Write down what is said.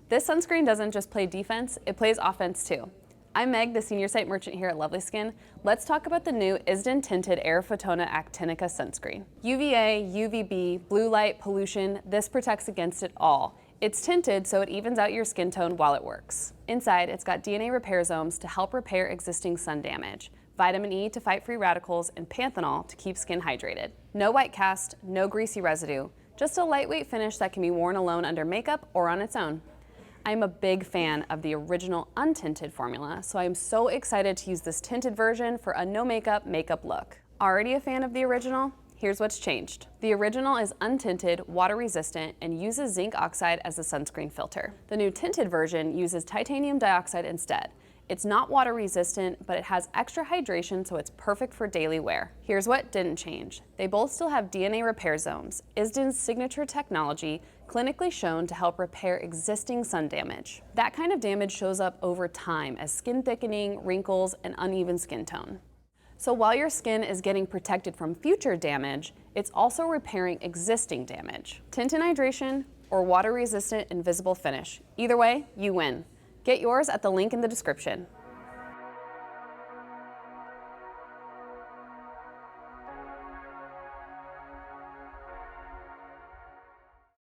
This sunscreen doesn't just play defense, it plays offense too. I'm Meg, the senior site merchant here at Lovely Skin. Let's talk about the new ISDIN Tinted Eryfotona Actinica sunscreen. UVA, UVB, blue light, pollution, this protects against it all. It's tinted so it evens out your skin tone while it works. Inside, it's got DNA repairsomes to help repair existing sun damage, vitamin E to fight free radicals, and panthenol to keep skin hydrated. No white cast, no greasy residue, just a lightweight finish that can be worn alone under makeup or on its own. I'm a big fan of the original untinted formula, so I'm so excited to use this tinted version for a no makeup look. Already a fan of the original? Here's what's changed. The original is untinted, water resistant, and uses zinc oxide as a sunscreen filter. The new tinted version uses titanium dioxide instead. It's not water resistant, but it has extra hydration, so it's perfect for daily wear. Here's what didn't change. They both still have DNA repairsomes, ISDIN's signature technology, clinically shown to help repair existing sun damage. That kind of damage shows up over time as skin thickening, wrinkles, and uneven skin tone. So while your skin is getting protected from future damage, it's also repairing existing damage. Tint and hydration or water-resistant invisible finish. Either way, you win. Get yours at the link in the description.